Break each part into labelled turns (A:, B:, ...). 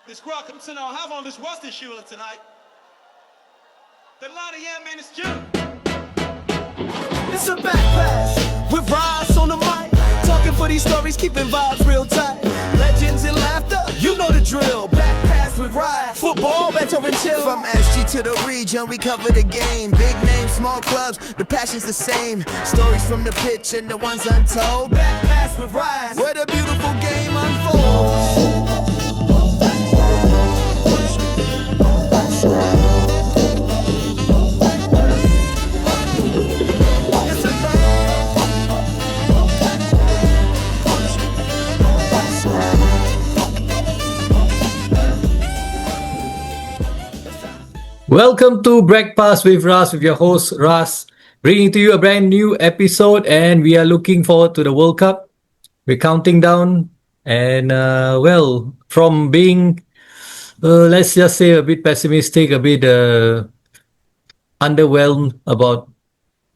A: This crowd comes to know have on this Western shooter tonight. The line of yeah, man, it's Jim.
B: It's a backpass with Ross on the mic. Talking for these stories, keeping vibes real tight. Legends and laughter, you know the drill. Backpass with Ride, football, better and chill. From SG to the region, we cover the game. Big names, small clubs, the passion's the same. Stories from the pitch and the ones untold. Backpass with Ride, where the beautiful game unfolds.
C: Welcome to Breakfast with Ras, with your host Ras, bringing to you a brand new episode, and we are looking forward to the World Cup. We're counting down, and from being, let's just say, a bit pessimistic, a bit underwhelmed about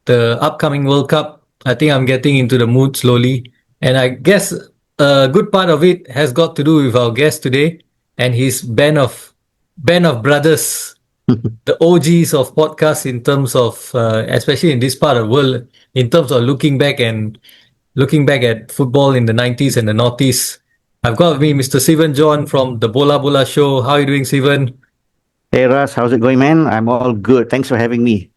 C: the upcoming World Cup, I think I'm getting into the mood slowly, and I guess a good part of it has got to do with our guest today and his band of brothers. The OGs of podcasts in terms of, especially in this part of the world, in terms of looking back at football in the 90s and the noughties. I've got with me Mr. Sivan John from the Bola Bola Show. How are you doing, Sivan?
D: Hey Russ, how's it going, man? I'm all good. Thanks for having me.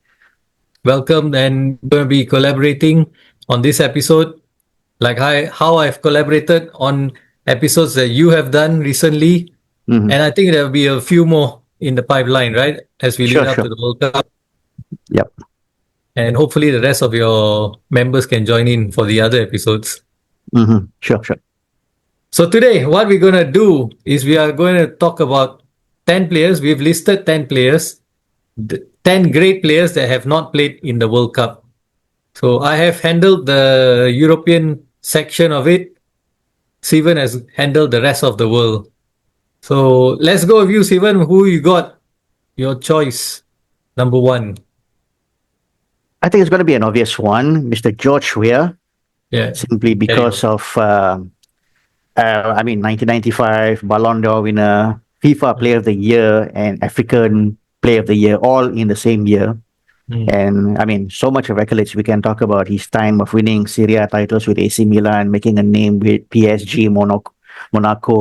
C: Welcome, and we're going to be collaborating on this episode, like how I've collaborated on episodes that you have done recently. And I think there will be a few more in the pipeline, right? As we lead up to the World Cup.
D: Yep.
C: And hopefully the rest of your members can join in for the other episodes.
D: Sure.
C: So today, what we're going to do is we are going to talk about 10 players. We've listed 10 players, 10 great players that have not played in the World Cup. So I have handled the European section of it. Sivan has handled the rest of the world. So let's go with you, Sivan. Who you got? Your choice, number one.
D: I think it's going to be an obvious one, Mr. George Weah.
C: Yeah.
D: Simply because of, 1995 Ballon d'Or winner, FIFA Player of the Year, and African Player of the Year, all in the same year. And so much of accolades we can talk about his time of winning Serie A titles with AC Milan, making a name with PSG, Monaco,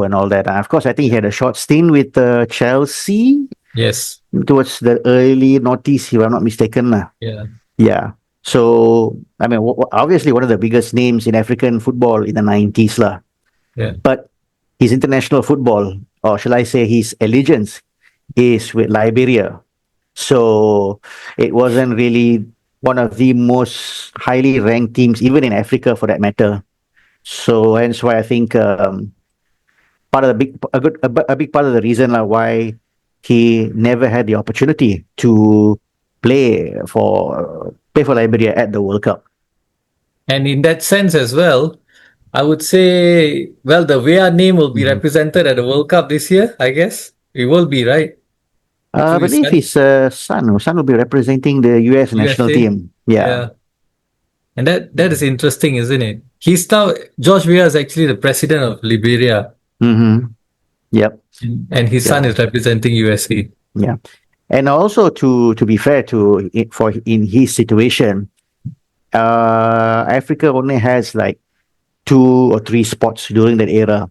D: and all that. And of course, I think he had a short stint with Chelsea.
C: Yes.
D: Towards the early noughties, if I'm not mistaken. Yeah. So, obviously one of the biggest names in African football in the 90s.
C: Yeah.
D: But his international football, or shall I say his allegiance, is with Liberia. So, it wasn't really one of the most highly ranked teams, even in Africa for that matter. So, hence why I think a big part of the reason why he never had the opportunity to play for Liberia at the World Cup.
C: And in that sense as well, I would say, the Weah name will be represented at the World Cup this year, I guess. It will be, right?
D: I believe his son will be representing the US national team. Yeah.
C: And that is interesting, isn't it? He's now, George Weah is actually the president of Liberia.
D: Yep.
C: And his son is representing USA.
D: Yeah. And also to be fair in his situation, Africa only has like 2 or 3 spots during that era.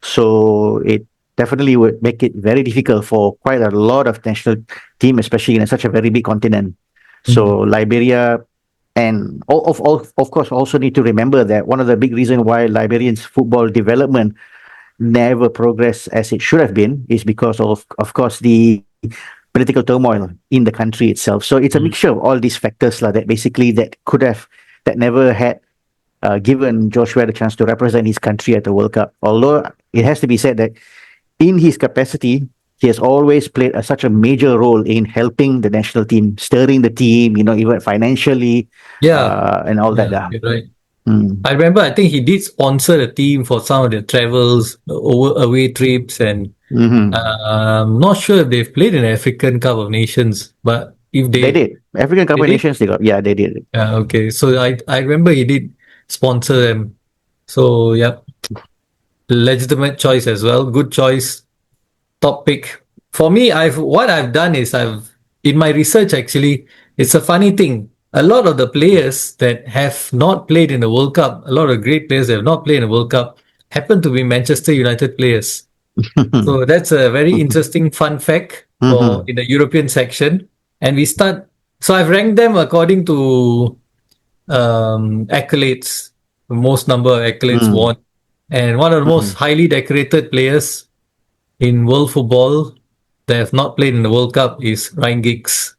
D: So it definitely would make it very difficult for quite a lot of national team, especially in such a very big continent. So Liberia, and of course also need to remember that one of the big reasons why Liberians football development never progressed as it should have been is because of course the political turmoil in the country itself. So it's a mixture of all these factors that never had given Joshua the chance to represent his country at the World Cup. Although it has to be said that in his capacity, he has always played such a major role in helping the national team, stirring the team, even financially, and all that.
C: You're right. I remember, I think he did sponsor the team for some of their travels, away trips, and I'm not sure if they've played in the African Cup of Nations, but if they
D: did. African Cup of Nations, they did.
C: Okay. So I remember he did sponsor them. So, legitimate choice as well. Good choice. top pick. For me, what I've done is in my research actually, it's a funny thing. A lot of the players that have not played in the World Cup, a lot of great players that have not played in the World Cup, happen to be Manchester United players. So that's a very interesting fun fact for in the European section. And we start. So I've ranked them according to accolades, the most number of accolades won, and one of the most highly decorated players in world football that have not played in the World Cup is Ryan Giggs.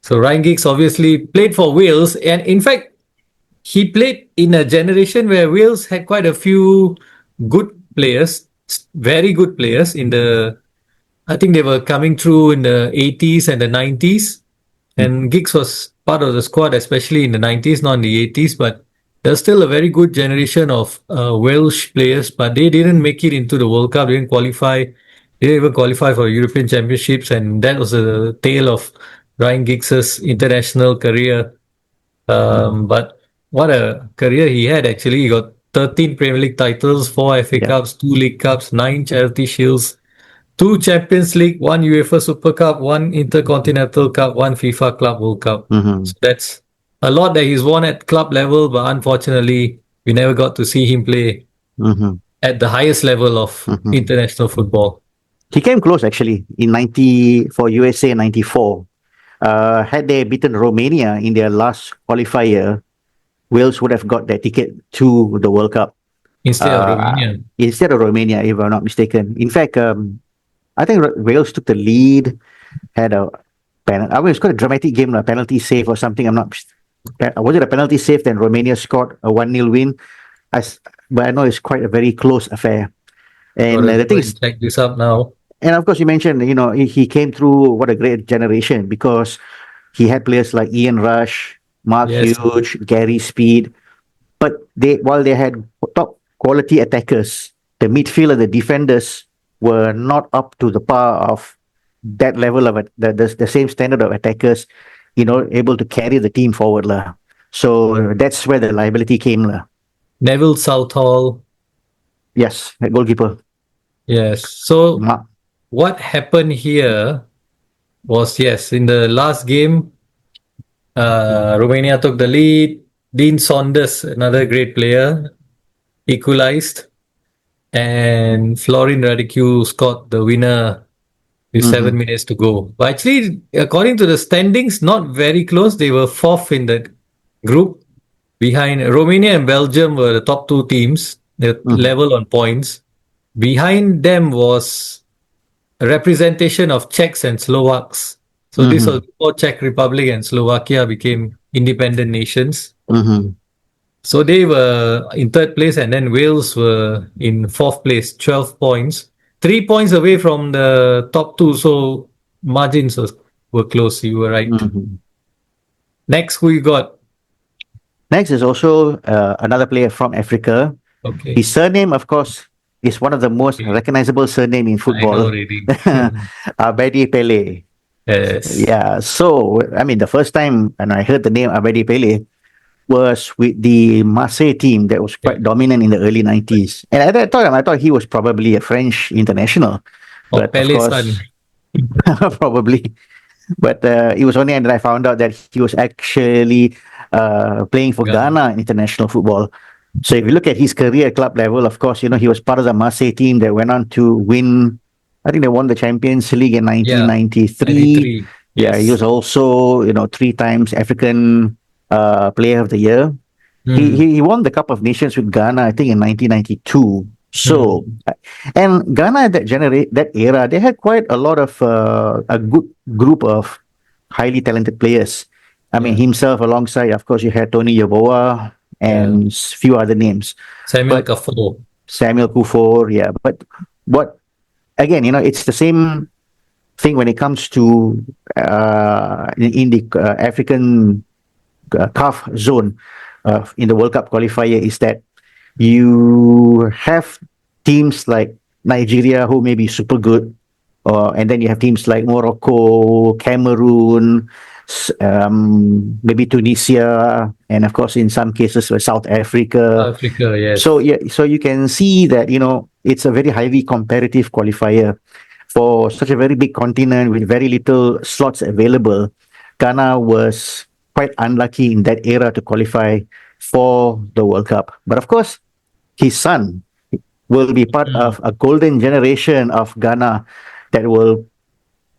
C: So Ryan Giggs obviously played for Wales, and in fact, he played in a generation where Wales had quite a few good players, very good players in the. I think they were coming through in the 80s and the 90s, and Giggs was part of the squad, especially in the 90s, not in the 80s, but there's still a very good generation of Welsh players, but they didn't make it into the World Cup, didn't qualify, didn't even qualify for European Championships, and that was the tale of Ryan Giggs's international career. But what a career he had, actually. He got 13 Premier League titles, 4 FA Cups, 2 League Cups, 9 Charity Shields, 2 Champions League, 1 UEFA Super Cup, 1 Intercontinental Cup, 1 FIFA Club World Cup. So that's a lot that he's won at club level, but unfortunately, we never got to see him play at the highest level of international football.
D: He came close actually in 90 for USA in 94. Had they beaten Romania in their last qualifier, Wales would have got their ticket to the World Cup.
C: Instead of Romania.
D: Instead of Romania, if I'm not mistaken. In fact, I think Wales took the lead, had a penalty. I mean, it's quite a dramatic game, a penalty save or something. I'm not. Was it a penalty save? Then Romania scored a 1-0 win. But I know it's quite a very close affair. And the thing is,
C: check this up now.
D: And of course, you mentioned, he came through what a great generation, because he had players like Ian Rush, Mark Hughes, Gary Speed. But while they had top quality attackers, the midfield and the defenders were not up to the par of that level of the same standard of attackers, able to carry the team forward. So that's where the liability came.
C: Neville Southall.
D: Yes, that goalkeeper.
C: Yes. So what happened here was, in the last game, Romania took the lead. Dean Saunders, another great player, equalized. And Florin Radicu scored the winner with 7 minutes to go. But actually, according to the standings, not very close. They were fourth in that group. Behind Romania and Belgium were the top 2 teams. They're level on points. Behind them was a representation of Czechs and Slovaks. So this was before Czech Republic and Slovakia became independent nations. So they were in 3rd place, and then Wales were in 4th place, 12 points. 3 points away from the top 2, so margins were close. You were right. Next, who you got?
D: Next is also another player from Africa.
C: Okay.
D: His surname, of course, is one of the most recognizable surname in football. Abedi Pele.
C: Yes.
D: Yeah. So, I mean, the first time when I heard the name Abedi Pele was with the Marseille team that was quite dominant in the early 90s. And at that time, I thought he was probably a French international.
C: But Pele's son.
D: Probably. But it was only then I found out that he was actually playing for Ghana international football. So if you look at his career at club level, of course, he was part of the Marseille team that went on to win. I think they won the Champions League in 1993. Yeah, he was also, 3 times African Player of the Year. He won the Cup of Nations with Ghana, I think, in 1992. So, and Ghana at that era, they had quite a lot of a good group of highly talented players. I mean, himself alongside, of course, you had Tony Yeboah and few other names.
C: Samuel Kuffour,
D: yeah. But what, again, it's the same thing when it comes to in the African CAF zone in the World Cup qualifier, is that you have teams like Nigeria who may be super good, and then you have teams like Morocco, Cameroon, maybe Tunisia, and of course in some cases South Africa.
C: Africa, yes.
D: So yeah, so you can see that it's a very highly competitive qualifier for such a very big continent with very little slots available. Ghana was quite unlucky in that era to qualify for the World Cup. But of course, his son will be part of a golden generation of Ghana that will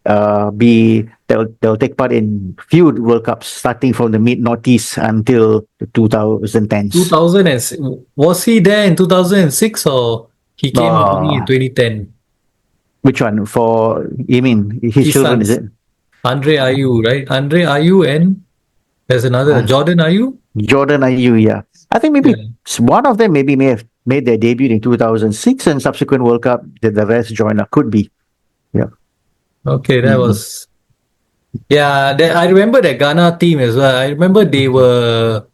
D: they'll take part in few World Cups starting from the mid noughties until the 2010s.
C: 2000, was he there in 2006 or he came up only in 2010?
D: Which one? You mean his children,
C: sons.
D: is it?
C: Andre Ayew, right? Andre Ayew and there's another, Jordan Ayew?
D: Jordan Ayew, yeah. I think maybe one of them may have made their debut in 2006 and subsequent World Cup, the rest joined up. Could be. Yeah.
C: Okay, that was... Yeah, I remember the Ghana team as well. I remember they weren't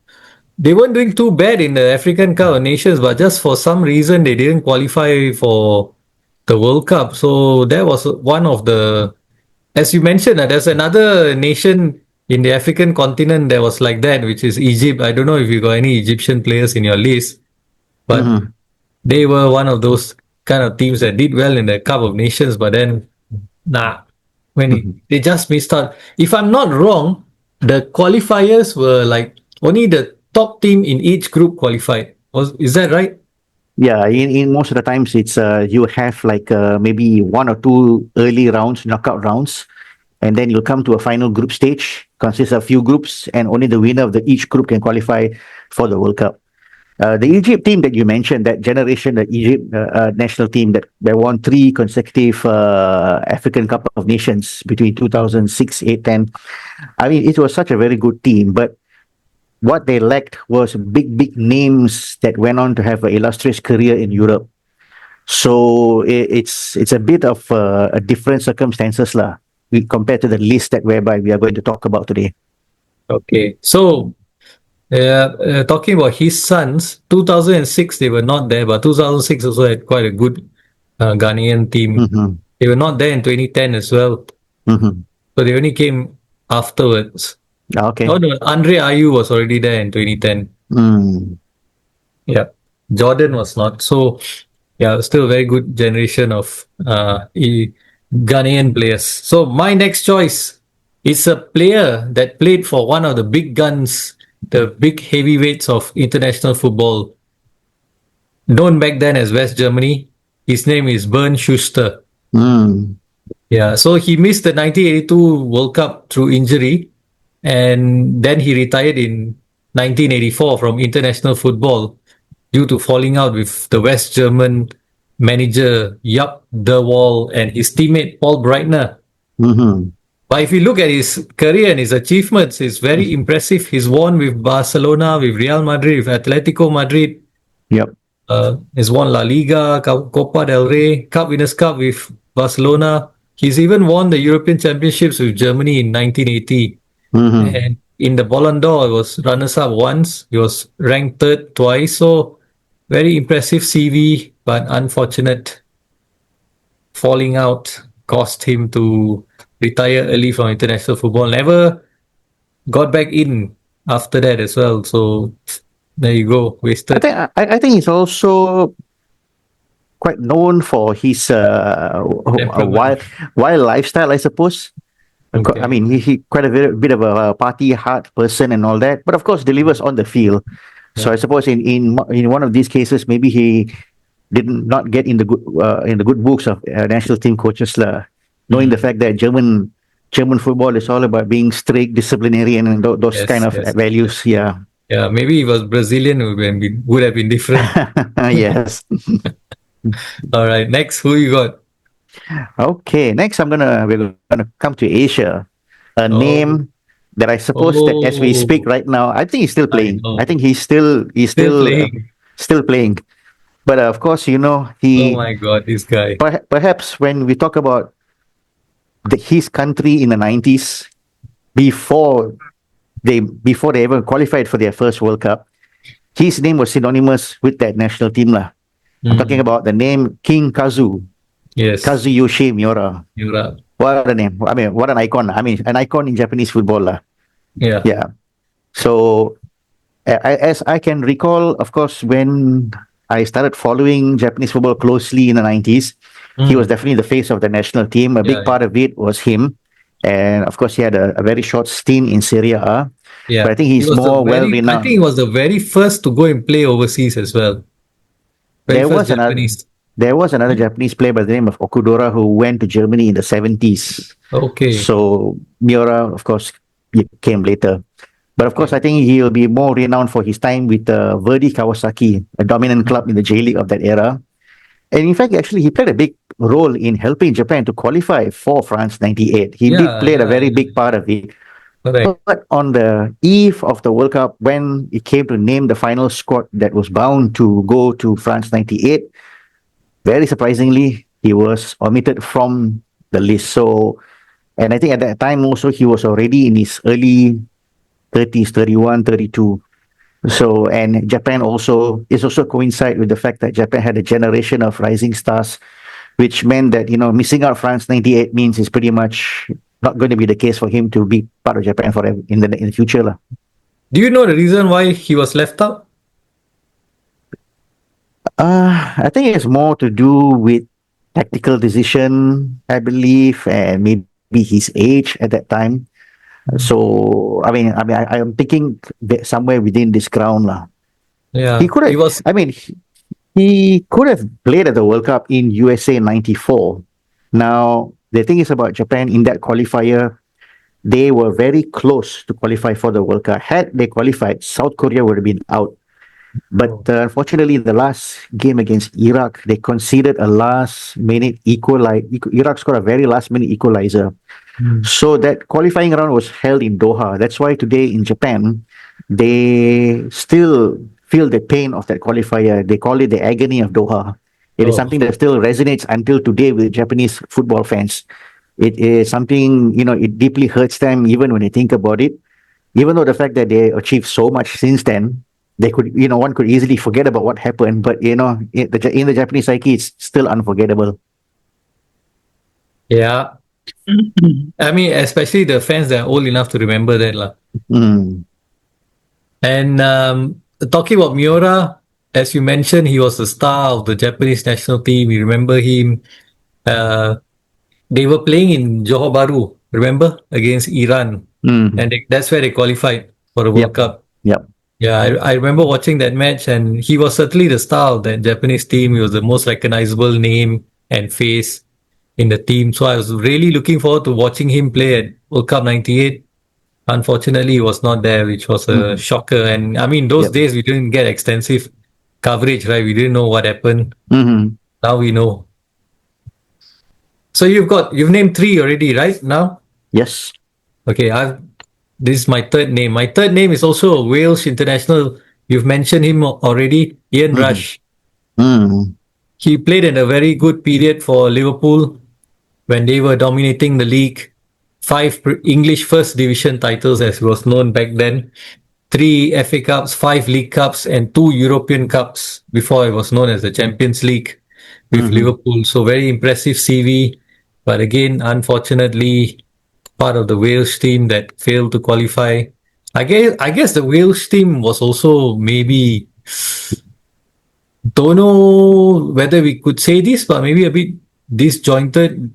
C: doing too bad in the African Cup of Nations, but just for some reason they didn't qualify for the World Cup. So that was one of the, as you mentioned, there's another nation in the African continent that was like that, which is Egypt. I don't know if you got any Egyptian players in your list, but they were one of those kind of teams that did well in the Cup of Nations, but then they just missed out. If I'm not wrong, the qualifiers were like only the top team in each group qualified. Is that right?
D: Yeah, in most of the times it's you have like maybe one or two early rounds, knockout rounds, and then you'll come to a final group stage, consists of few groups, and only the winner of each group can qualify for the World Cup. The Egypt team that you mentioned, that generation, the Egypt national team that won 3 consecutive African Cup of Nations between 2006, 8, 10. I mean, it was such a very good team, but what they lacked was big names that went on to have an illustrious career in Europe. So it's a bit of a different circumstances compared to the list whereby we are going to talk about today.
C: Okay, so talking about his sons, 2006 they were not there, but 2006 also had quite a good Ghanaian team. They were not there in 2010 as well, so they only came afterwards.
D: Okay.
C: Oh no, Andre Ayew was already there in 2010. Yeah, Jordan was not. So yeah, still a very good generation of Ghanaian players. So my next choice is a player that played for one of the big guns, the big heavyweights of international football, known back then as West Germany. His name is Bernd Schuster. Yeah, so he missed the 1982 World Cup through injury, and then he retired in 1984 from international football due to falling out with the West German manager Jaap de Waal and his teammate Paul Breitner. But if you look at his career and his achievements, it's very impressive. He's won with Barcelona, with Real Madrid, with Atletico Madrid.
D: Yep.
C: He's won La Liga, Copa del Rey, Cup Winners' Cup with Barcelona. He's even won the European Championships with Germany in 1980. And in the Ballon d'Or, he was runners-up once. He was ranked 3rd twice. So very impressive CV, but unfortunate falling out cost him to retire early from international football. Never got back in after that as well. So there you go, wasted.
D: I think he's also quite known for his wild lifestyle, I suppose. Okay. I mean, he quite a bit of a party hard person and all that, but of course delivers on the field. So I suppose in one of these cases, maybe he did not get in the good books of national team coaches, knowing the fact that German football is all about being strict, disciplinarian, and those kind of values. Yeah.
C: Yeah, maybe he was Brazilian, would have been different.
D: Yes.
C: All right, next, who you got?
D: Okay, next we're gonna come to Asia. A name that I suppose that as we speak right now, I think he's still playing. I think he's still playing. But of course, he.
C: Oh my God, this guy.
D: Perhaps when we talk about his country in the 90s, before they ever qualified for their first World Cup, his name was synonymous with that national team I'm talking about the name King Kazu.
C: Yes.
D: Kazuyoshi Miura. What a name! I mean, what an icon! I mean, an icon in Japanese football, lah.
C: Yeah.
D: Yeah. So, as I can recall, of course, when I started following Japanese football closely in the 90s, he was
C: Mm.
D: definitely the face of the national team. A big
C: Yeah.
D: part of it was him. And of course, he had a very short stint in Serie A, but I
C: Yeah.
D: think
C: He
D: he's
C: was the
D: more well
C: very, I think he
D: renowned.
C: was the very first to go and play overseas as well. Very
D: There
C: first
D: was another
C: Japanese.
D: there was another Japanese player by the name of Okudora who went to Germany in the 70s.
C: Okay.
D: So Miura, of course, came later. But of course,
C: Okay.
D: I think he'll be more renowned for his time with Verdi Kawasaki, a dominant club in the J League of that era. And in fact, actually, he played a big role in helping Japan to qualify for France 98. He did
C: Yeah,
D: play a
C: yeah,
D: very
C: yeah.
D: big part of it.
C: Correct.
D: But on the eve of the World Cup, when it came to name the final squad that was bound to go to France 98, very surprisingly, he was omitted from the list. So, and I think at that time also, he was already in his early 30s, 31, 32. So, and Japan also is also coincide with the fact that Japan had a generation of rising stars, which meant that, missing out France 98 means it's pretty much not going to be the case for him to be part of Japan forever in the future. Lah.
C: Do you know the reason why he was left out?
D: I think it's more to do with tactical decision, I believe, and maybe his age at that time. So, I am thinking that somewhere within this ground, lah. He
C: Yeah.
D: could
C: He
D: have.
C: was
D: I mean, he could have played at the World Cup in USA in '94. Now, the thing is about Japan in that qualifier, they were very close to qualify for the World Cup. Had they qualified, South Korea would have been out. But unfortunately, the last game against Iraq, they conceded a last minute equalizer. Iraq scored a very last minute equalizer.
C: Mm.
D: So that qualifying round was held in Doha. That's why today in Japan, they still feel the pain of that qualifier. They call it the agony of Doha. It is
C: Oh,
D: something that still resonates until today with Japanese football fans. It is something, it deeply hurts them even when they think about it. Even though the fact that they achieved so much since then, they could, one could easily forget about what happened. But, in the Japanese psyche, it's still unforgettable.
C: yeah. I mean, especially the fans that are old enough to remember that. Lah.
D: Mm.
C: And talking about Miura, as you mentioned, he was the star of the Japanese national team. You remember him. Uh, they were playing in Johor Bahru, remember, against Iran.
D: Mm.
C: And that's where they qualified for the
D: Yep.
C: World Cup.
D: Yep.
C: Yeah, I remember watching that match, and he was certainly the star of that Japanese team. He was the most recognizable name and face in the team. So I was really looking forward to watching him play at World Cup 98. Unfortunately, he was not there, which was a
D: Mm.
C: shocker. And I mean, those
D: Yep.
C: days we didn't get extensive coverage, right? We didn't know what happened.
D: Mm-hmm.
C: Now we know. So you've named three already, right? Now?
D: Yes.
C: Okay, this is my third name. My third name is also a Wales international. You've mentioned him already, Ian
D: Mm-hmm.
C: Rush.
D: Mm.
C: He played in a very good period for Liverpool when they were dominating the league. 5 English First Division titles, as it was known back then. 3 FA Cups, 5 League Cups, and 2 European Cups before it was known as the Champions League with
D: Mm-hmm.
C: Liverpool. So very impressive CV. But again, unfortunately, part of the Wales team that failed to qualify. I guess the Wales team was also maybe, don't know whether we could say this, but maybe a bit disjointed,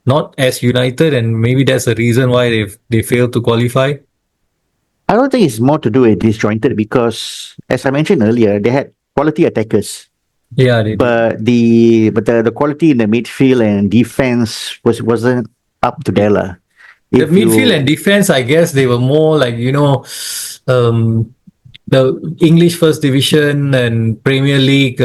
C: not as united, and maybe that's the reason why they failed to qualify.
D: I don't think it's more to do with disjointed because, as I mentioned earlier, they had quality attackers,
C: Yeah, they did.
D: but the quality in the midfield and defense wasn't up to their level.
C: The midfield and defense, I guess they were more like, the English First Division and Premier League,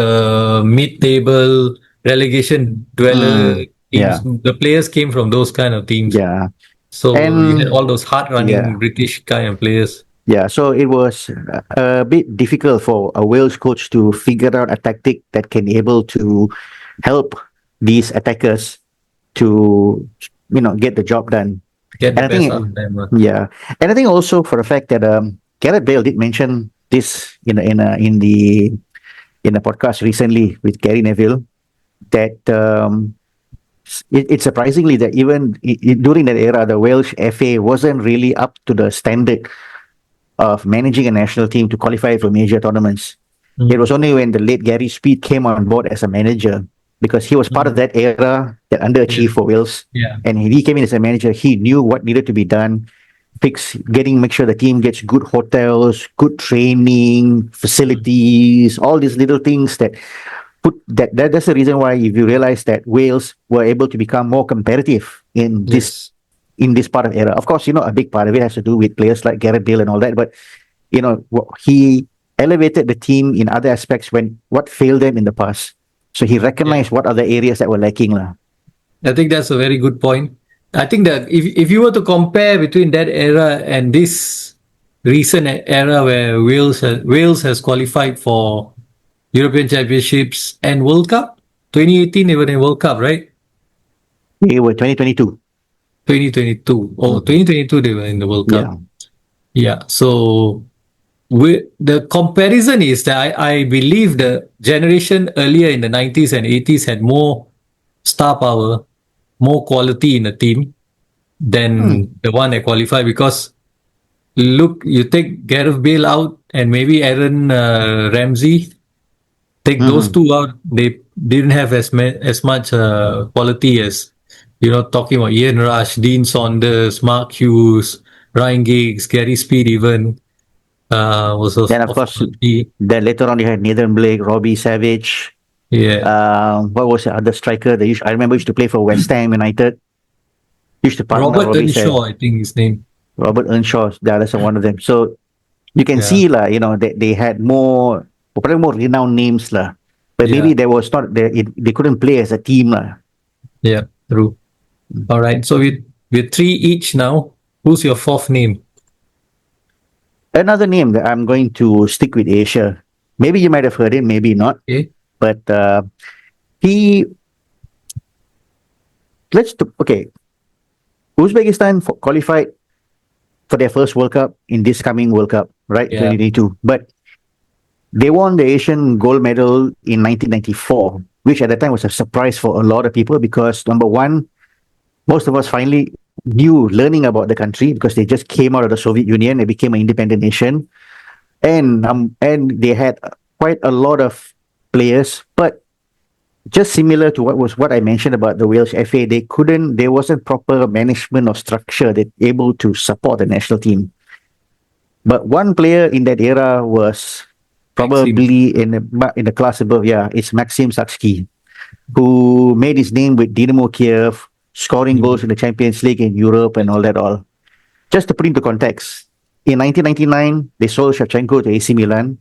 C: mid-table relegation dweller teams.
D: Yeah,
C: The players came from those kind of teams.
D: yeah,
C: So you had
D: and
C: all those hard-running
D: yeah,
C: British kind of players.
D: yeah. So it was a bit difficult for a Wales coach to figure out a tactic that can able to help these attackers to get the job done.
C: Get
D: And
C: the
D: I
C: best
D: think,
C: out of them.
D: yeah, and I think also for the fact that Gareth Bale did mention this in the podcast recently with Gary Neville that it's surprisingly that even during that era, the Welsh FA wasn't really up to the standard of managing a national team to qualify for major tournaments. It was only when the late Gary Speed came on board as a manager, because he was part of that era that underachieved for Wales.
C: Yeah.
D: And he came in as a manager. He knew what needed to be done. Make sure the team gets good hotels, good training, facilities, all these little things that's the reason why, if you realize, that Wales were able to become more competitive in
C: Yes.
D: this part of era. Of course, a big part of it has to do with players like Gareth Bale and all that, but he elevated the team in other aspects when what failed them in the past. So he recognized what other areas that were lacking.
C: I think that's a very good point. I think that if you were to compare between that era and this recent era where Wales has qualified for European Championships and World Cup, 2018 they were in World Cup, right?
D: They were 2022.
C: 2022. Oh, 2022 they were in the World Cup.
D: Yeah.
C: Yeah. So the comparison is that I believe the generation earlier in the 90s and 80s had more star power, more quality in the team than the one that qualified, because look, you take Gareth Bale out and maybe Aaron Ramsey, take those two out, they didn't have as much quality as, talking about Ian Rush, Dean Saunders, Mark Hughes, Ryan Giggs, Gary Speed even was
D: Then of course, then later on you had Nathan Blake, Robbie Savage.
C: Yeah.
D: What was the other striker? I remember used to play for West Ham United. Used to partner
C: Robert
D: Robbie
C: Earnshaw,
D: Savage.
C: I think his name.
D: Robert Earnshaw, that's one of them. So you can see they had probably more renowned names but maybe there was not they couldn't play as a team
C: Yeah, true. All right, so we're three each now. Who's your fourth name?
D: Another name that I'm going to stick with Asia. Maybe you might have heard it, maybe not.
C: Okay.
D: But he Uzbekistan qualified for their first World Cup in this coming World Cup, right?
C: Yeah.
D: 2022. But they won the Asian gold medal in 1994, which at the time was a surprise for a lot of people, because number one, most of us finally learning about the country, because they just came out of the Soviet Union. They became an independent nation. And they had quite a lot of players, but just similar to what I mentioned about the Welsh FA, there wasn't proper management or structure that able to support the national team. But one player in that era was probably in the class above. Yeah, it's Maxim Saksky, who made his name with Dynamo Kiev, scoring goals in the Champions League in Europe and all that. Just to put into context, in 1999 they sold Shevchenko to AC Milan.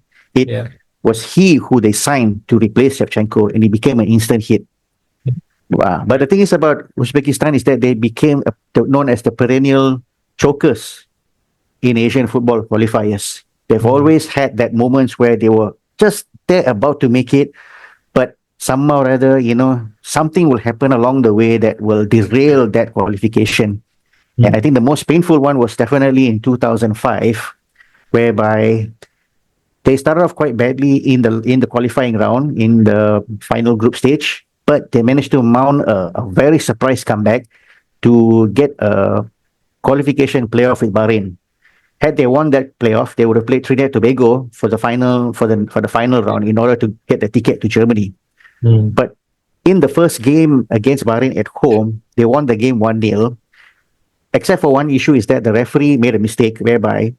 D: Was he who they signed to replace Shevchenko, and he became an instant hit. Wow. But the thing is about Uzbekistan is that they became known as the perennial chokers in Asian football qualifiers. They've always had that moments where they were just there about to make it, but somehow or other, something will happen along the way that will derail that qualification. And I think the most painful one was definitely in 2005, whereby they started off quite badly in the qualifying round, in the final group stage, but they managed to mount a very surprise comeback to get a qualification playoff with Bahrain. Had they won that playoff, they would have played Trinidad and Tobago for the final round in order to get the ticket to Germany. But in the first game against Bahrain at home, they won the game 1-0. Except for one issue, is that the referee made a mistake whereby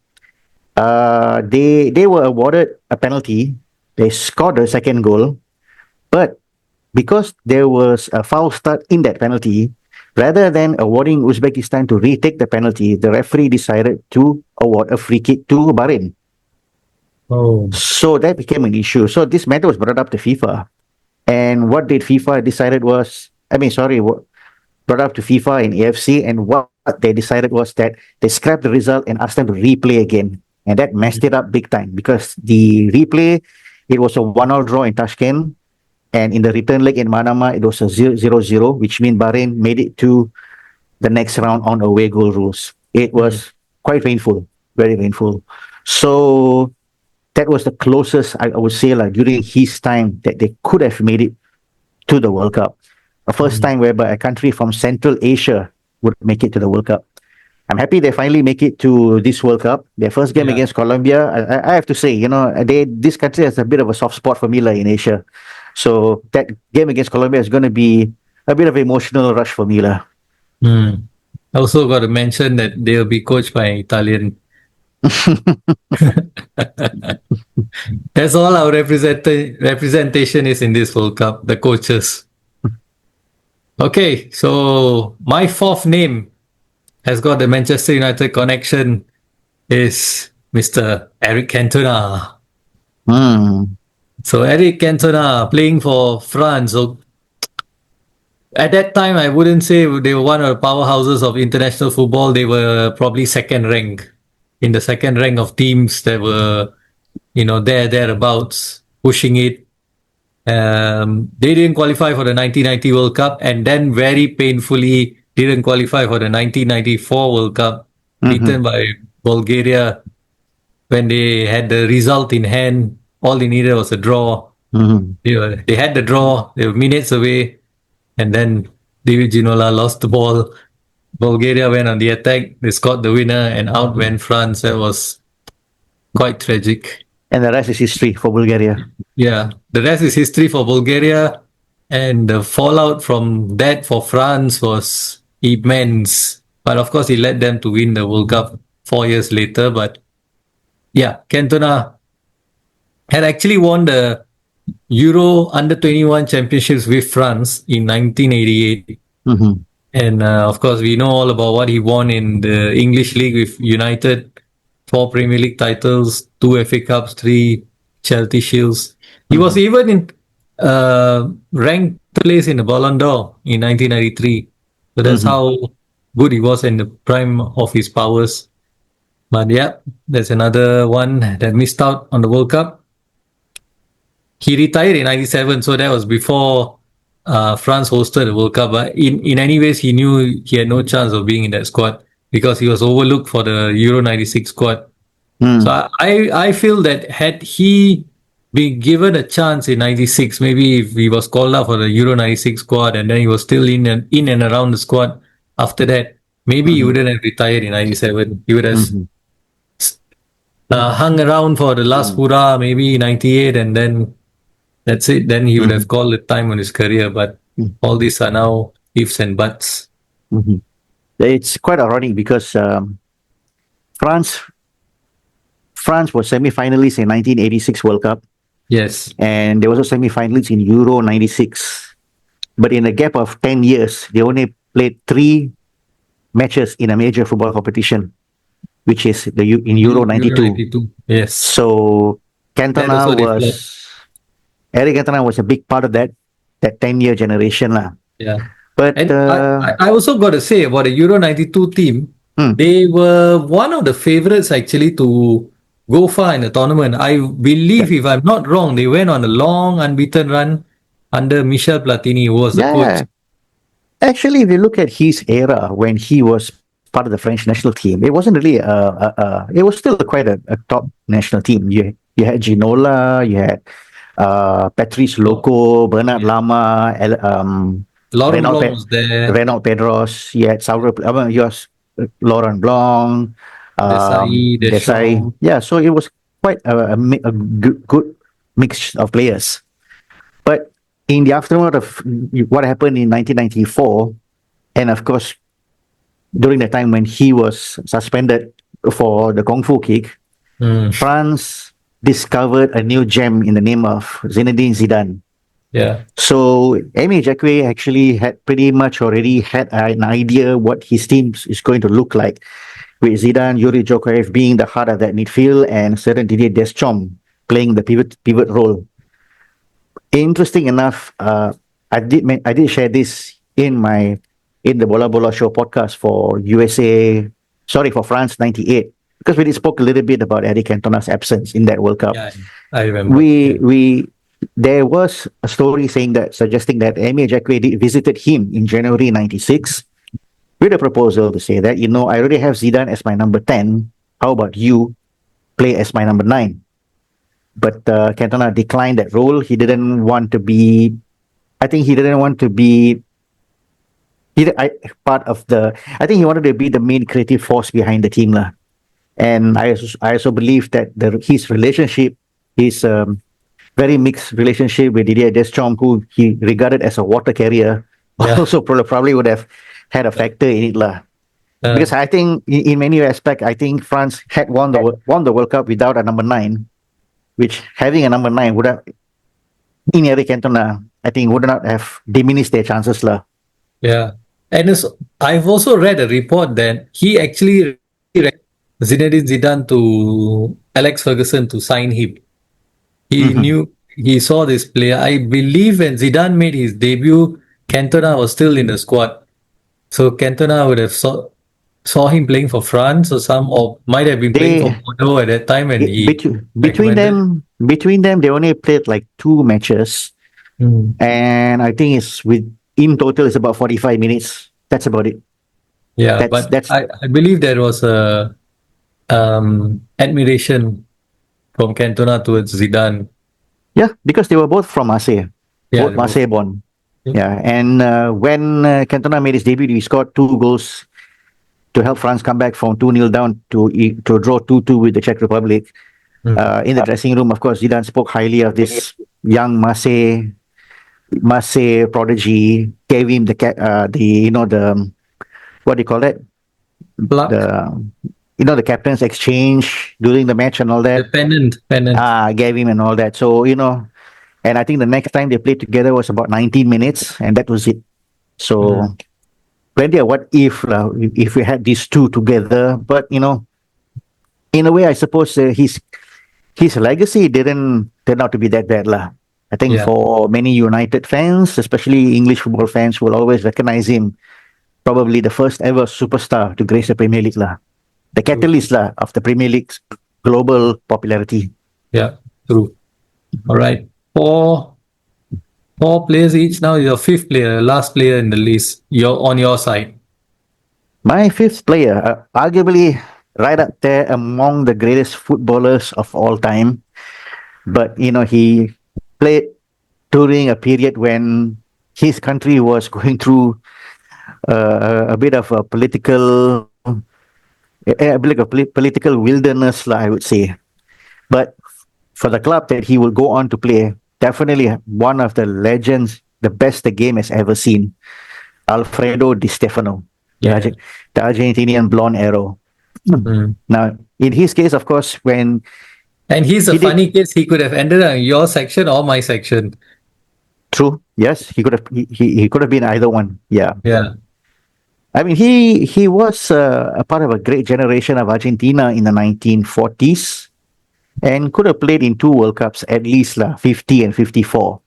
D: they were awarded a penalty. They scored the second goal, but because there was a foul start in that penalty, rather than awarding Uzbekistan to retake the penalty, the referee decided to award a free kick to Bahrain. So that became an issue. So this matter was brought up to FIFA. And what did FIFA decided was, brought up to FIFA and AFC, and what they decided was that they scrapped the result and asked them to replay again. And that messed it up big time, because the replay, it was a 1-1 draw in Tashkent, and in the return leg in Manama, it was a 0-0, which means Bahrain made it to the next round on away goal rules. It was quite painful, very painful. So that was the closest, I would say, during his time, that they could have made it to the World Cup. a first time whereby a country from Central Asia would make it to the World Cup. I'm happy they finally make it to this World Cup. Their first game
C: Yeah.
D: against Colombia, I have to say, this country has a bit of a soft spot for me in Asia. So that game against Colombia is going to be a bit of an emotional rush for me.
C: I also got to mention that they'll be coached by an Italian. That's all our representation is in this World Cup, the coaches. Okay, so my fourth name has got the Manchester United connection is Mr. Eric Cantona. So Eric Cantona playing for France. So at that time, I wouldn't say they were one of the powerhouses of international football. They were probably second rank, in the second rank of teams that were, thereabouts, pushing it. They didn't qualify for the 1990 World Cup, and then very painfully didn't qualify for the 1994 World Cup, beaten by Bulgaria when they had the result in hand. All they needed was a draw. They had the draw. They were minutes away, and then David Ginola lost the ball. Bulgaria went on the attack. They scored the winner, and out went France. That was quite tragic.
D: And the rest is history for Bulgaria.
C: Yeah, the rest is history for Bulgaria, and the fallout from that for France was immense. But of course, he led them to win the World Cup 4 years later. But yeah, Cantona had actually won the Euro Under-21 Championships with France in 1988. And of course, we know all about what he won in the English League with United. 4 Premier League titles, 2 FA Cups, 3 Charity Shields. He was even in ranked place in the Ballon d'Or in 1993. So that's how good he was in the prime of his powers. But yeah, there's another one that missed out on the World Cup. He retired in 97, so that was before France hosted the World Cup. But in any ways, he knew he had no chance of being in that squad because he was overlooked for the Euro 96 squad. So I feel that had he been given a chance in 96, maybe if he was called up for the Euro 96 squad and then he was still in and around the squad after that, maybe he wouldn't have retired in 97. He would have hung around for the last hurrah, maybe 98, and then that's it. Then he would have called it time on his career. But all these are now ifs and buts.
D: It's quite ironic because France was semi-finalists in 1986 World Cup,
C: Yes.
D: and they were also semi-finalists in Euro 96. But in a gap of 10 years, they only played 3 matches in a major football competition, which is in Euro 92.
C: Yes.
D: So
C: That also
D: Eric Cantona was a big part of that 10-year generation.
C: Yeah.
D: But
C: And I also got to say about the Euro 92 team, they were one of the favorites actually to go far in the tournament. I believe, if I'm not wrong, they went on a long unbeaten run under Michel Platini, who was the coach.
D: Actually, if you look at his era when he was part of the French national team, it wasn't really it was still quite a top national team. You had Ginola, you had Patrice Loco, Bernard Lama,
C: Laurent Blanc was there.
D: Renaud Pedros, you had Laurent Blanc,
C: Deschamps.
D: Yeah, so it was quite a good mix of players. But in the aftermath of what happened in 1994, and of course, during the time when he was suspended for the Kung Fu kick, France discovered a new gem in the name of Zinedine Zidane.
C: Yeah.
D: So Aimé Jacquet actually had pretty much already had an idea what his team is going to look like, with Zidane, Yuri Djokovic being the heart of that midfield, and certain Didier Deschamps playing the pivot role. Interesting enough, I did share this in the Bola Bola Show podcast for for France 98, because we spoke a little bit about Eric Cantona's absence in that World Cup.
C: Yeah, I remember.
D: There was a story suggesting that Aimé Jacquet visited him in January 96 with a proposal to say that, I already have Zidane as my number 10. How about you play as my number 9? But Cantona declined that role. He didn't want to be part of the. I think he wanted to be the main creative force behind the team, lah. And I also believe that his relationship, his very mixed relationship with Didier Deschamps, who he regarded as a water carrier,
C: Yeah.
D: also probably would have had a factor in it, lah. Because I think in many aspects, I think France had won the World Cup without a number 9, which having a number 9 would have, in Eric Cantona, I think would not have diminished their chances, lah.
C: Yeah. And I've also read a report that he actually Zinedine Zidane to Alex Ferguson to sign him. He knew, he saw this player. I believe when Zidane made his debut, Cantona was still in the squad. So Cantona would have saw him playing for France or might have been playing for Bordeaux at that time, and
D: between them, they only played like 2 matches, and I think in total it's about 45 minutes. That's about it.
C: Yeah, but I believe there was a admiration from Cantona towards Zidane.
D: Yeah, because they were both from Marseille,
C: Yeah,
D: both Marseille born.
C: Yep.
D: Yeah, and when Cantona made his debut, he scored 2 goals to help France come back from 2-0 down to draw 2-2 with the Czech Republic. In the dressing room, of course, Zidane spoke highly of this young Marseille prodigy, gave him the what do you call it? The captain's exchange during the match and all that.
C: The pennant.
D: Gave him and all that. So, and I think the next time they played together was about 19 minutes, and that was it. So, plenty of what if we had these two together. But, in a way, I suppose his legacy didn't turn out to be that bad, lah. I think for many United fans, especially English football fans, will always recognize him probably the first ever superstar to grace the Premier League, lah. The catalyst lah of the Premier League's global popularity.
C: Yeah, true. All right. Four players each. Now your 5th player, last player in the list. You're on your side.
D: My 5th player, arguably right up there among the greatest footballers of all time. But, he played during a period when his country was going through a bit of a political wilderness, I would say. But for the club that he will go on to play, definitely one of the legends, the best the game has ever seen, Alfredo Di Stefano, the Argentinian blonde arrow. Now, in his case, of course, and
C: he's a funny case. He could have ended up in your section or my section.
D: True. Yes, he could have been either one. Yeah.
C: Yeah.
D: I mean, he was a part of a great generation of Argentina in the 1940s, and could have played in 2 World Cups at least, 50 and 54.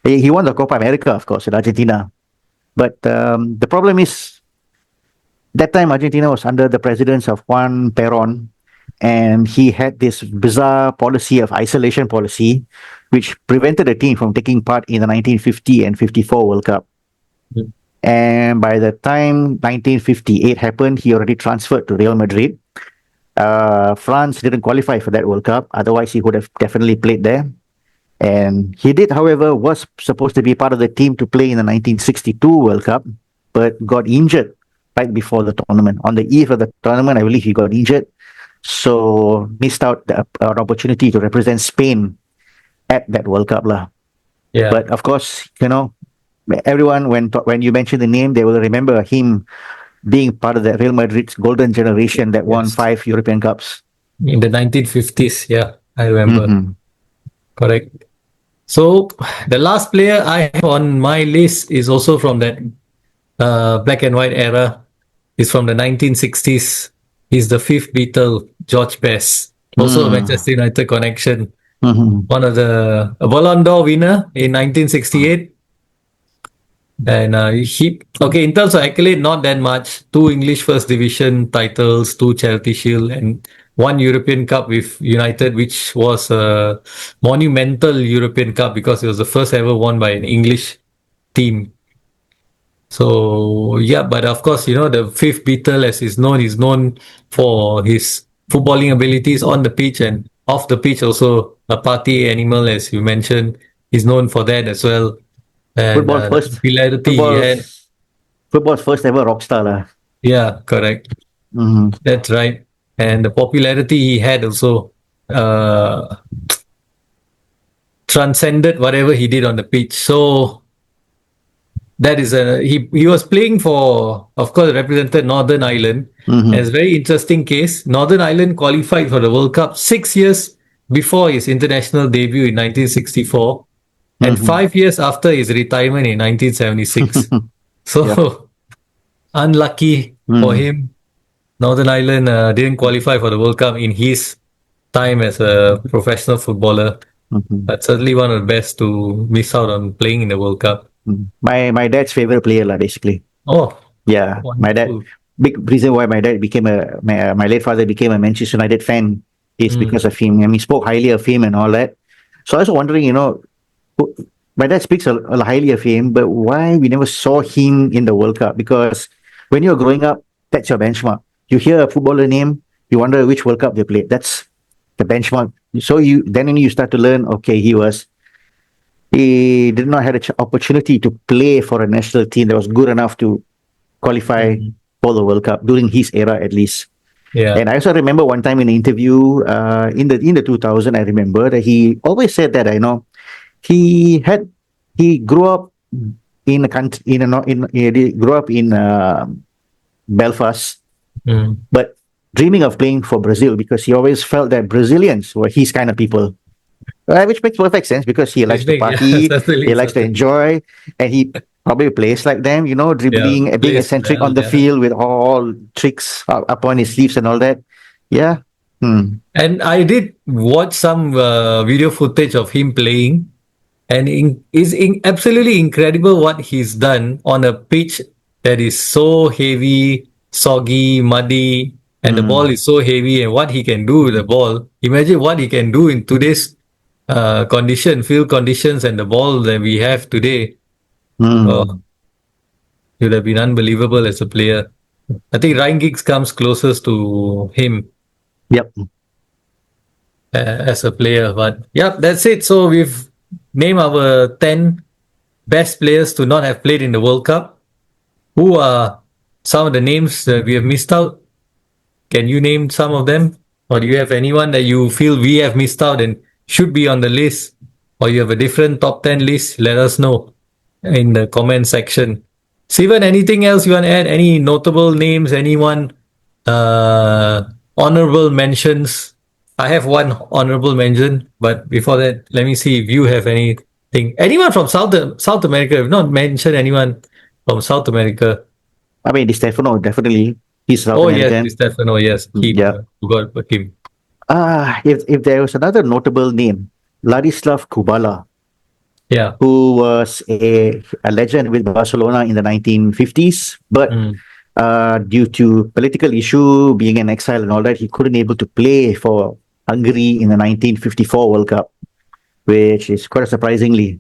D: He won the Copa America, of course, in Argentina. But the problem is, that time Argentina was under the presidence of Juan Perón, and he had this bizarre policy of isolation policy, which prevented the team from taking part in the 1950 and 54 World Cup. And by the time 1958 happened, he already transferred to Real Madrid. France didn't qualify for that World Cup. Otherwise, he would have definitely played there. And he did, however, was supposed to be part of the team to play in the 1962 World Cup, but got injured right before the tournament. On the eve of the tournament, I believe he got injured. So missed out an opportunity to represent Spain at that World Cup, lah.
C: Yeah.
D: But of course, everyone, when you mention the name, they will remember him being part of the Real Madrid's golden generation that won 5 European Cups.
C: In the 1950s, yeah, I remember. Correct. So, the last player I have on my list is also from that black and white era. He's from the 1960s. He's the 5th Beatle, George Best. Also a Manchester United connection. One of the Ballon d'Or winner in 1968. And in terms of accolade, not that much. 2 English First Division titles, 2 Charity Shield, and 1 European Cup with United, which was a monumental European Cup because it was the first ever won by an English team. So, yeah, but of course, the 5th Beatle, as is known for his footballing abilities on the pitch and off the pitch, also a party animal, as you mentioned. He's known for that as well. And
D: Football first.
C: popularity.
D: football's first ever rock star. Lah.
C: Yeah, correct.
D: Mhm.
C: That's right. And the popularity he had also uh, transcended whatever he did on the pitch. So that is he was playing for, of course, represented Northern Ireland.
D: Mhm.
C: And it's a very interesting case. Northern Ireland qualified for the World Cup 6 years before his international debut in 1964 and
D: Mhm.
C: 5 years after his retirement in 1976.
D: Yep.
C: So unlucky for
D: Mhm.
C: him. Northern Ireland didn't qualify for the World Cup in his time as a professional footballer,
D: Mhm.
C: but certainly one of the best to miss out on playing in the World Cup.
D: Mhm. My dad's favorite player, lah, basically.
C: Oh,
D: Yeah, my dad.
C: wonderful.
D: Big reason why my dad became my late father became a Manchester United fan is because
C: Mm,
D: of him. I mean, he spoke highly of him and all that. So I was wondering, my dad speaks highly of him, but why we never saw him in the World Cup? Because when you're growing up, that's your benchmark. You hear a footballer name, you wonder which World Cup they played. That's the benchmark. So you start to learn. Okay, he did not have an opportunity to play for a national team that was good enough to qualify
C: mm,
D: for the World Cup during his era, at least.
C: yeah.
D: And I also remember one time in an interview in the 2000, I remember that he always said that he had he grew up in a country he grew up in Belfast,
C: Mm.
D: but dreaming of playing for Brazil because he always felt that Brazilians were his kind of people. Which makes perfect sense because he likes to
C: Yeah,
D: party, he
C: certainly,
D: likes to
C: certainly.
D: enjoy, and he probably plays like them,
C: Yeah,
D: dribbling, being
C: plays
D: eccentric
C: well.
D: on the
C: Yeah.
D: field with all tricks up on his sleeves and all that. Yeah. Hmm.
C: And I did watch some video footage of him playing, and absolutely incredible what he's done on a pitch that is so heavy, soggy, muddy, and the ball
D: Hmm.
C: is so heavy, and what he can do with the ball. Imagine what he can do in today's field conditions, and the ball that we have today. Oh,
D: Hmm.
C: it would have been unbelievable as a player. I think Ryan Giggs comes closest to him
D: Yep.
C: as a player. But yeah, that's it. So we've named our 10 best players to not have played in the World Cup. Who are some of the names that we have missed out? Can you name some of them? Or do you have anyone that you feel we have missed out and should be on the list? Or you have a different top 10 list? Let us know in the comment section. Sivan, anything else you want to add? Any notable names? Anyone honorable mentions? I have one honorable mention, but before that, let me see if you have anything. Anyone from South America? I've not mentioned anyone from South America.
D: I mean, Di Stefano, definitely. He's South
C: Oh yes, Di
D: American.
C: Stefano. Yes, keep
D: Yeah.
C: forgot about him.
D: If there was another notable name, Ladislav Kubala,
C: Yeah.
D: who was a legend with Barcelona in the 1950s, but
C: Mm.
D: due to political issue, being in exile and all that, he couldn't able to play for Hungary in the 1954 World Cup, which is quite surprisingly.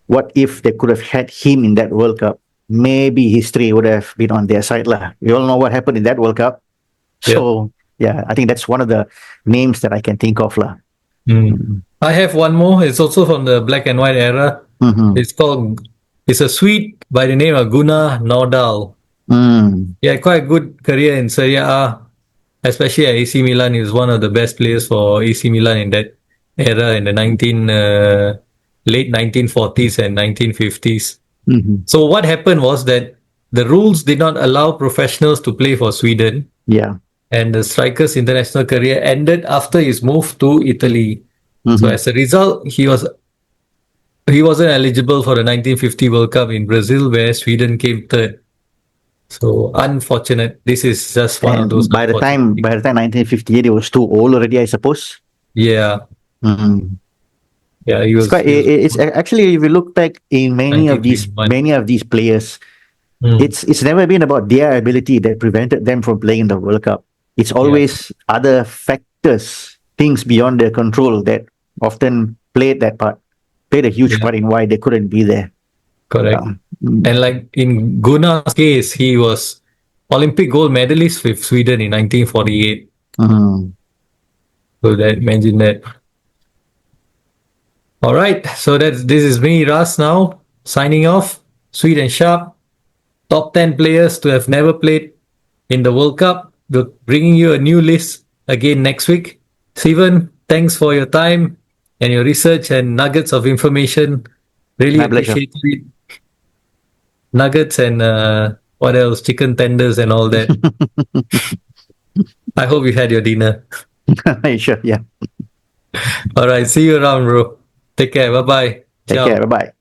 D: What if they could have had him in that World Cup? Maybe history would have been on their side. Lah. We all know what happened in that World Cup.
C: Yeah.
D: So, yeah, I think that's one of the names that I can think of. Lah.
C: Mm. I have one more. It's also from the black and white era.
D: Mm-hmm.
C: It's a Swede by the name of Gunnar Nordahl.
D: Mm.
C: Yeah, quite a good career in Serie A, especially at AC Milan. He was one of the best players for AC Milan in that era in the late 1940s and 1950s.
D: Mm-hmm.
C: So what happened was that the rules did not allow professionals to play for Sweden,
D: Yeah.
C: and the striker's international career ended after his move to Italy. So
D: Mm-hmm.
C: as a result, he wasn't eligible for the 1950 World Cup in Brazil, where Sweden came third. So unfortunate. This is just one of those
D: And by the
C: unfortunate
D: time
C: things.
D: 1958, he was too old already, I suppose.
C: Yeah,
D: Mm.
C: yeah,
D: It's quite. It's actually, if you look back in many of these players,
C: Mm,
D: it's never been about their ability that prevented them from playing in the World Cup. It's
C: yeah,
D: always other factors, things beyond their control that often played a huge
C: yeah,
D: part in why they couldn't be there.
C: correct.
D: Mm.
C: And like in Gunnar's case, he was Olympic gold medalist with Sweden in 1948.
D: Mm.
C: So that imagine that. All right. So this is me, Ras, now signing off. Sweet and sharp. top 10 players to have never played in the World Cup. We're bringing you a new list again next week. Sivan, thanks for your time and your research and nuggets of information. Really
D: My pleasure.
C: appreciate it. Nuggets and what else? Chicken tenders and all that. I hope you had your dinner.
D: Sure, yeah.
C: All right. See you around, bro. Take care. Bye bye.
D: Take care. Bye bye.